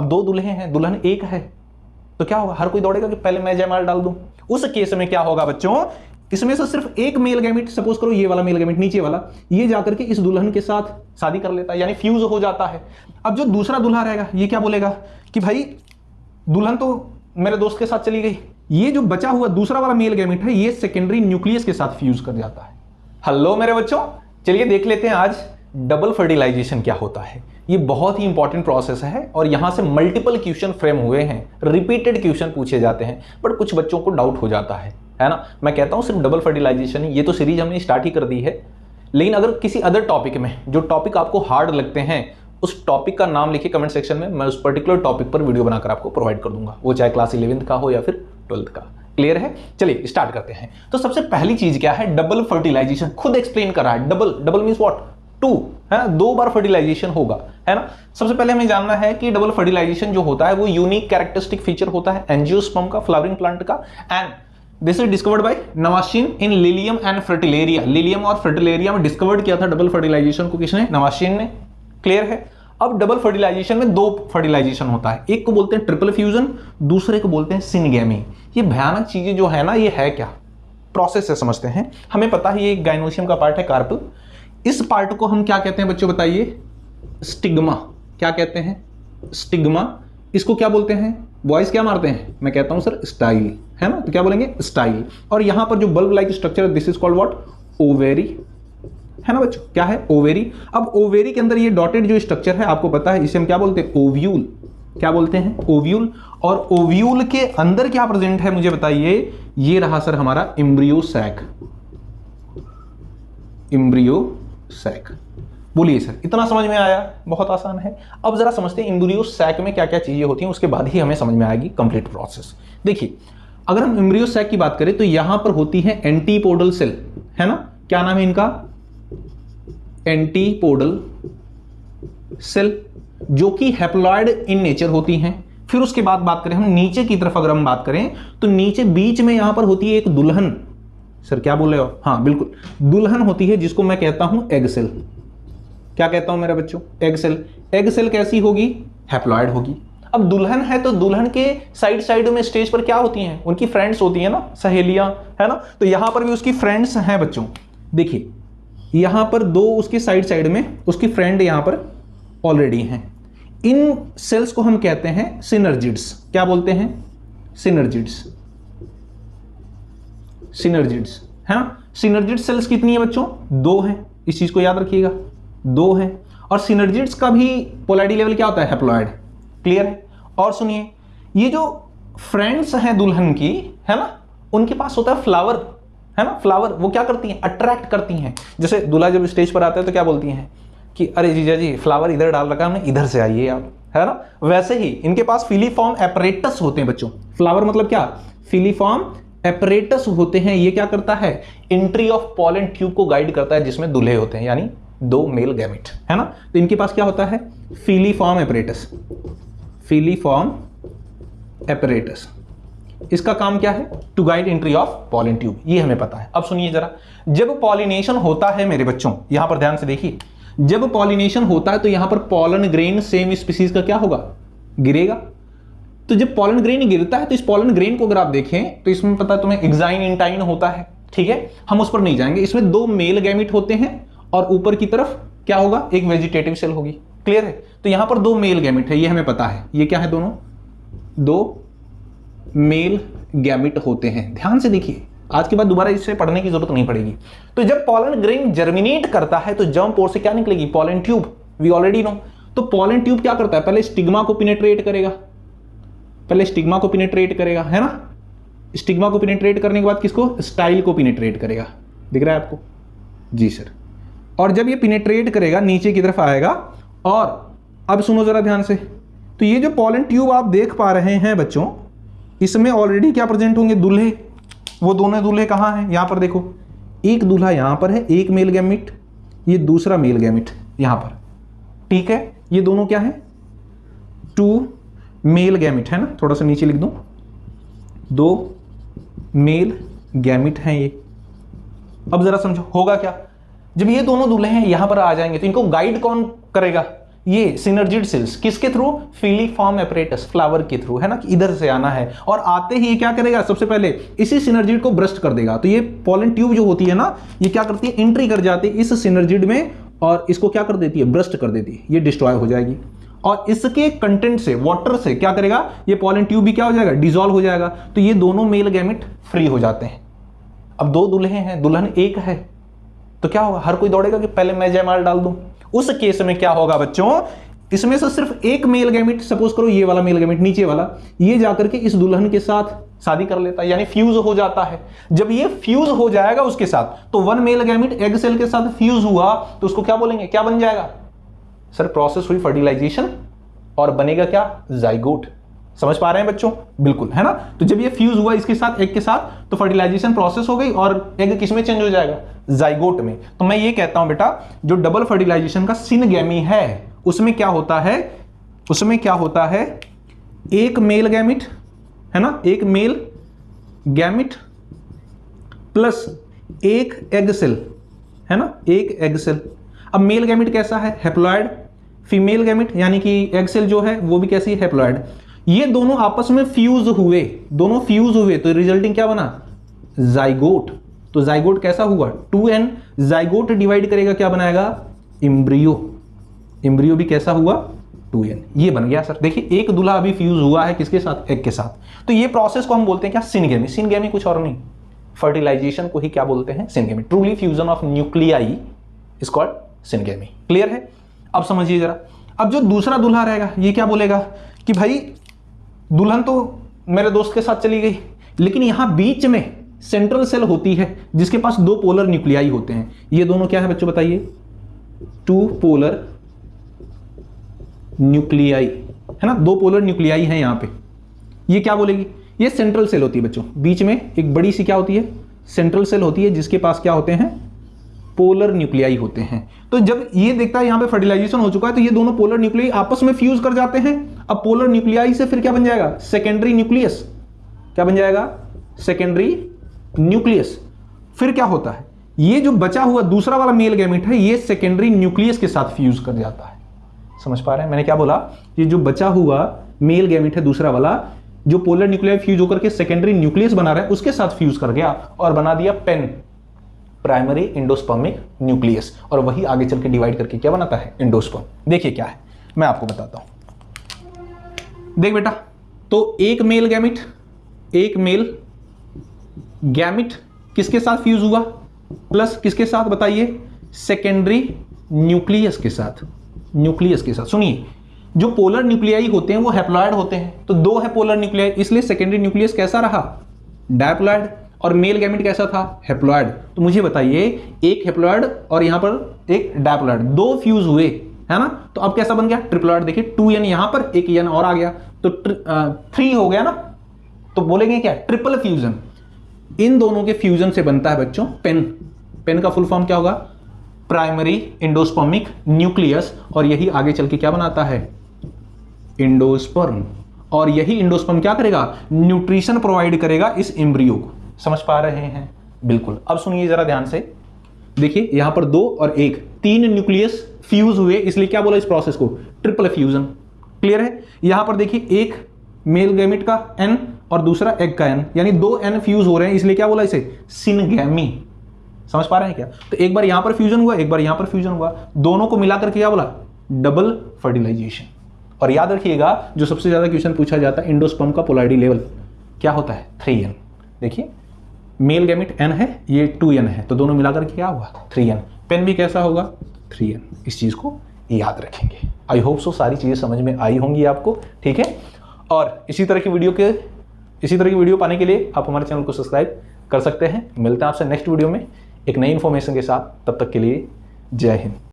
अब दो दूल्हे हैं, दुल्हन एक है, तो क्या होगा, हर कोई दौड़ेगा कि पहले मैं जयमाल डाल दूं। उस केस में क्या होगा बच्चों, इसमें से सिर्फ एक मेल गैमेट, सपोज करो ये वाला मेल गैमेट नीचे वाला, ये जाकर के इस दुल्हन के साथ शादी कर लेता है, यानी फ्यूज हो जाता है। अब जो दूसरा दूल्हा रहेगा ये क्या बोलेगा कि भाई दुल्हन तो मेरे दोस्त के साथ चली गई, ये जो बचा हुआ दूसरा वाला मेल गैमेट है ये सेकेंडरी न्यूक्लियस के साथ फ्यूज कर जाता है। हेलो मेरे बच्चों, चलिए देख लेते हैं आज डबल फर्टिलाइजेशन क्या होता है। ये बहुत ही इंपॉर्टेंट प्रोसेस है और यहां से मल्टीपल क्वेश्चन फ्रेम हुए हैं, रिपीटेड क्वेश्चन पूछे जाते हैं, बट कुछ बच्चों को डाउट हो जाता है ना। मैं कहता हूं सिर्फ डबल फर्टिलाइजेशन, ये तो सीरीज हमने स्टार्ट ही कर दी है, लेकिन अगर किसी अदर टॉपिक में जो टॉपिक आपको हार्ड लगते हैं उस टॉपिक का नाम लिखिए कमेंट सेक्शन में, मैं उस पर्टिकुलर टॉपिक पर वीडियो बनाकर आपको प्रोवाइड कर दूंगा, वो चाहे क्लास 11th का हो या फिर 12th का। क्लियर है? चलिए स्टार्ट करते हैं। तो सबसे पहली चीज क्या है, डबल फर्टिलाइजेशन। खुद एक्सप्लेन कर रहा है, double, double means what, two, है ना, दो बार फर्टिलाइजेशन होगा, है ना। सबसे पहले हमें जानना है कि डबल फर्टिलाइजेशन जो होता है वो यूनिक कैरेक्टरिस्टिक फीचर होता है एंजियोस्पर्म का, फ्लावरिंग प्लांट का, and this is discovered by Navashin in Lilium and Fritillaria. Lilium और फ्रटिलेरिया में डिस्कवर्ड किया था डबल फर्टिलाइजेशन को, किसने? नवाशिन ने। क्लियर है? अब डबल फर्टिलाइजेशन में दो फर्टिलाइजेशन होता है, एक को बोलते हैं ट्रिपल फ्यूजन, दूसरे को बोलते हैं सिनगैमी। ये भयानक चीजें जो है ना, ये है क्या, प्रोसेस से समझते हैं। हमें पता है ये गाइनोशियम का पार्ट है, कार्पल। इस पार्ट को हम क्या कहते हैं बच्चों, बताइए? स्टिग्मा। क्या कहते हैं? स्टिग्मा। इसको क्या बोलते हैं? बॉयज क्या मारते हैं? मैं कहता हूं सर स्टाइल, है ना, तो क्या बोलेंगे? स्टाइल। और यहां पर जो बल्ब लाइक स्ट्रक्चर है this is called what? Ovary, है ना बच्चों, क्या है? ओवेरी। अब ओवेरी के अंदर ये डॉटेड जो स्ट्रक्चर है आपको पता है, इसे हम क्या बोलते हैं? ओव्यूल। क्या बोलते हैं? ओव्यूल। और ओव्यूल के अंदर क्या प्रेजेंट है मुझे बताइए? ये रहा सर हमारा एम्ब्रियो सैक। Embryo sac. बोलिए सर, इतना समझ में आया? बहुत आसान है। अब जरा समझते हैं एम्ब्रियो सैक में क्या क्या चीजें होती हैं, उसके बाद ही हमें समझ में आएगी कंप्लीट प्रोसेस। देखिए, अगर हम एम्ब्रियो सैक की बात करें तो यहां पर होती है एंटीपोडल सेल, है ना। क्या नाम है इनका? एंटीपोडल सेल, जो कि हैप्लॉइड इन नेचर होती हैं। फिर उसके बाद बात करें हम नीचे की तरफ, अगर हम बात करें तो नीचे बीच में यहां पर होती है एक दुल्हन। सर क्या बोल रहे हो? हाँ बिल्कुल, दुल्हन होती है जिसको मैं कहता हूं एग सेल। क्या कहता हूं मेरे बच्चों? Egg cell. एग सेल कैसी होगी? हैप्लॉइड होगी। अब दुल्हन है तो दुल्हन के साइड साइड में स्टेज पर क्या होती हैं? उनकी फ्रेंड्स होती हैं ना, सहेलियां, है ना। तो यहां पर भी उसकी फ्रेंड्स हैं बच्चों। देखिए यहां पर दो उसके साइड साइड में उसकी फ्रेंड यहां पर ऑलरेडी हैं। इन सेल्स को हम कहते हैं सिनर्जिड्स। क्या बोलते हैं? सिनर्जिड्स। सिनर्जिड्स, है ना। सिनर्जिड सेल्स कितनी है बच्चों? दो हैं, इस चीज को याद रखिएगा, दो हैं। और सिनर्जिड्स का भी पोलैरिटी लेवल क्या होता है? हैप्लॉइड। क्लियर है? और सुनिए, ये जो फ्रेंड्स हैं दुल्हन की, है ना, उनके पास होता है फ्लावर, है ना। फ्लावर वो क्या करती हैं? अट्रैक्ट करती हैं। जैसे दूल्हा जब स्टेज पर आता है तो क्या बोलती हैं कि अरे जीजा जी फ्लावर इधर डाल रखा है हमने, इधर से आइए आप, है ना। वैसे ही इनके पास फिलीफॉर्म एपरेटस होते हैं बच्चों। फ्लावर मतलब क्या? फिलीफॉर्म एपरेटस होते हैं। ये क्या करता है? एंट्री ऑफ पॉलन ट्यूब को गाइड करता है, जिसमें दूल्हे होते हैं, यानी दो मेल गैमेट, है ना। तो इनके पास क्या होता है? Filiform apparatus. फिलीफॉर्म एपरेटस, इसका काम क्या है? To guide entry of pollen tube, ये हमें पता है। अब सुनिए जरा, जब पॉलिनेशन होता है मेरे बच्चों, यहां पर ध्यान से देखिए, जब पॉलिनेशन होता है तो यहां पर पॉलन ग्रेन सेम स्पीसीज का क्या होगा? गिरेगा। तो जब पॉलन ग्रेन गिरता है तो इस पॉलन ग्रेन को अगर आप देखें तो इसमें पता है तुम्हें एक्साइन इंटाइन होता है, ठीक है, हम उस पर नहीं जाएंगे। इसमें दो मेल गैमेट होते हैं और ऊपर की तरफ क्या होगा? एक वेजिटेटिव सेल होगी। क्लियर है? तो यहां पर दो मेल गैमेट है, ये हमें पता है। ये क्या है? दोनों दो मेल गैमेट होते हैं। ध्यान से देखिए, आज के बाद दोबारा इससे पढ़ने की जरूरत नहीं पड़ेगी। तो जब पॉलन ग्रेन जर्मिनेट करता है तो जर्म पोर से क्या निकलेगी? Pollen tube, we already know. तो पॉलन ट्यूब क्या करता है? पहले स्टिग्मा को पेनिट्रेट करेगा, पहले स्टिग्मा को पेनिट्रेट करेगा, है ना। स्टिग्मा को पेनिट्रेट करने के बाद किसको? स्टाइल को पेनिट्रेट करेगा। दिख रहा है आपको? जी सर। और जब ये पेनिट्रेट करेगा नीचे की तरफ आएगा। और अब सुनो जरा ध्यान से, तो ये जो पॉलन ट्यूब आप देख पा रहे हैं बच्चों, इसमें ऑलरेडी क्या प्रेजेंट होंगे? दूल्हे। वो दोनों दूल्हे कहां हैं? यहां पर देखो, एक दूल्हा यहां पर है, एक मेल गैमेट, ये दूसरा मेल गैमेट यहां पर, ठीक है। ये दोनों क्या है? टू मेल गैमेट, है ना। थोड़ा सा नीचे लिख दूं, दो मेल गैमेट हैं ये। अब जरा समझो होगा क्या? जब ये दोनों दूल्हे हैं यहां पर आ जाएंगे तो इनको गाइड कौन करेगा? ये सिनर्जिड सेल्स किसके थ्रू, फिलीफॉर्म एपरेटस, फ्लावर के थ्रू, है ना, कि इधर से आना है और आते ही क्या करेगा, सबसे पहले इसी सिनर्जिड को ब्रस्ट कर देगा। तो ये पॉलन ट्यूब जो होती है ना, ये क्या करती है, एंट्री कर जाती है इस सिनर्जिड में और इसको क्या कर देती है, ब्रस्ट कर देती है, ये डिस्ट्रॉय हो जाएगी और इसके कंटेंट से, वाटर से क्या करेगा, ये पॉलन ट्यूब भी क्या हो जाएगा, डिसॉल्व हो जाएगा। तो ये दोनों मेल गैमेट फ्री हो जाते हैं। अब दो दूल्हे हैं, दुल्हन एक है, तो क्या होगा, हर कोई दौड़ेगा कि पहले मैं जयमाल डाल दूं। उस केस में क्या होगा बच्चों, इसमें से सिर्फ एक मेल गैमेट, सपोज करो ये वाला मेल गैमेट नीचे वाला, ये जाकर के इस दुल्हन के साथ शादी कर लेता है, यानी फ्यूज हो जाता है। जब ये फ्यूज हो जाएगा उसके साथ, तो one male gamete egg cell के साथ फ्यूज हुआ तो उसको क्या बोलेंगे, क्या बन जाएगा सर, प्रोसेस हुई फर्टिलाइजेशन और बनेगा क्या, जाइगोट। समझ पा रहे हैं बच्चों, बिल्कुल, है ना। तो जब ये फ्यूज हुआ इसके साथ, एग के साथ, तो फर्टिलाइजेशन प्रोसेस हो गई और एग किस में चेंज हो जाएगा, जाइगोट में। तो मैं ये कहता हूं बेटा, जो डबल फर्टिलाइजेशन का सिनगैमी है उसमें क्या होता है, उसमें क्या होता है, एक मेल गैमिट, है ना, एक मेल गैमिट प्लस एक एग सेल, है ना, एक एग सेल। अब मेल गैमिट कैसा है, हैप्लॉइड, फीमेल गैमिट यानी कि एग सेल जो है वो भी कैसी है, हैप्लॉइड। ये दोनों आपस में फ्यूज हुए, दोनों फ्यूज हुए तो रिजल्टिंग क्या बना, जाइगोट। तो जाइगोट कैसा हुआ, 2n, जाइगोट डिवाइड करेगा क्या बनाएगा, एम्ब्रियो। एम्ब्रियो भी कैसा हुआ, 2n। ये बन गया सर। देखिए एक दूल्हा अभी फ्यूज हुआ है किसके साथ, एग के साथ। तो ये प्रोसेस को हम बोलते हैं क्या, सिनगेमी। सिनगेमी कुछ और नहीं, फर्टिलाइजेशन को ही क्या बोलते हैं, syngamy. Truly fusion of nuclei is called syngamy. Clear है। अब समझिए जरा, अब जो दूसरा दूल्हा रहेगा ये क्या बोलेगा कि भाई दुल्हन तो मेरे दोस्त के साथ चली गई, लेकिन यहां बीच में सेंट्रल सेल होती है जिसके पास दो पोलर न्यूक्लियाई होते हैं। ये दोनों क्या है बच्चों बताइए, टू पोलर न्यूक्लियाई, है ना, दो पोलर न्यूक्लियाई हैं यहां पे। ये क्या बोलेगी, ये सेंट्रल सेल होती है बच्चों, बीच में एक बड़ी सी क्या होती है, सेंट्रल सेल होती है जिसके पास क्या होते हैं, पोलर न्यूक्लियाई होते हैं। तो जब ये देखता है यहां पे फर्टिलाइजेशन हो चुका है तो ये दोनों पोलर न्यूक्लियाई आपस में फ्यूज कर जाते हैं। अब पोलर न्यूक्लियाई से फिर क्या बन जाएगा, सेकेंडरी न्यूक्लियस। क्या बन जाएगा, सेकेंडरी न्यूक्लियस। फिर क्या होता है, ये जो बचा हुआ दूसरा वाला मेल गैमेट है ये सेकेंडरी न्यूक्लियस के साथ फ्यूज कर जाता है। समझ पा रहे हैं मैंने क्या बोला, ये जो बचा हुआ मेल गैमेट है दूसरा वाला, जो पोलर न्यूक्लियाई फ्यूज होकर के सेकेंडरी न्यूक्लियस बना रहा है उसके साथ फ्यूज कर गया और बना दिया पेन, प्राइमरी एंडोस्पर्मिक न्यूक्लियस। और वही आगे चल के डिवाइड करके क्या बनाता है, एंडोस्पर्म। देखिए क्या है, मैं आपको बताता हूं। देख बेटा, तो एक मेल गैमिट, एक मेल गैमिट किसके साथ फ्यूज हुआ, प्लस किसके साथ बताइए, सेकेंडरी न्यूक्लियस के साथ, न्यूक्लियस के साथ। सुनिए, जो पोलर न्यूक्लियाई होते हैं वो हैप्लॉइड होते हैं, तो दो है पोलर न्यूक्लियाई, इसलिए सेकेंडरी न्यूक्लियस कैसा रहा, डायप्लॉइड। और मेल गैमेट कैसा था, हैप्लॉइड। तो मुझे बताइए, एक हैप्लॉइड और यहां पर एक डायप्लॉइड, दो फ्यूज हुए, है ना, तो अब कैसा बन गया, ट्रिप्लॉइड। देखिए 2n यहां पर, एक n और आ गया, तो 3 हो गया ना। तो बोलेंगे क्या, ट्रिपल फ्यूजन। इन दोनों के फ्यूजन से बनता है बच्चों पेन। पेन का फुल फॉर्म क्या होगा, प्राइमरी एंडोस्पर्मिक न्यूक्लियस। और यही आगे चल के क्या बनाता है, एंडोस्पर्म। और यही एंडोस्पर्म क्या करेगा, न्यूट्रिशन प्रोवाइड करेगा इस एम्ब्रियो को। समझ पा रहे हैं, बिल्कुल। अब सुनिए जरा ध्यान से, देखिए यहां पर 2 और 1, 3 न्यूक्लियस फ्यूज हुए, इसलिए क्या बोला इस प्रोसेस को, ट्रिपल फ्यूजन। क्लियर है। यहां पर देखिए एक मेल गैमेट का n और दूसरा एग का n, यानी 2 n फ्यूज हो रहे हैं, इसलिए क्या बोला इसे, सिनगैमी। समझ पा रहे हैं क्या। तो एक बार यहां पर फ्यूजन हुआ, एक बार यहां पर फ्यूजन हुआ, दोनों को मिलाकर क्या बोला, डबल फर्टिलाइजेशन। और याद रखिएगा, जो सबसे ज्यादा क्वेश्चन पूछा जाता है, एंडोस्पर्म का पोलैरिटी लेवल क्या होता है, 3n। देखिए मेल गैमेट n है, ये 2n है, तो दोनों मिलाकर के क्या हुआ, 3n। पेन भी कैसा होगा, 3n। इस चीज को याद रखेंगे। आई होप सो सारी चीजें समझ में आई होंगी आपको, ठीक है। और इसी तरह की वीडियो पाने के लिए आप हमारे चैनल को सब्सक्राइब कर सकते हैं। मिलते हैं आपसे नेक्स्ट वीडियो में एक नई इंफॉर्मेशन के साथ, तब तक के लिए जय हिंद।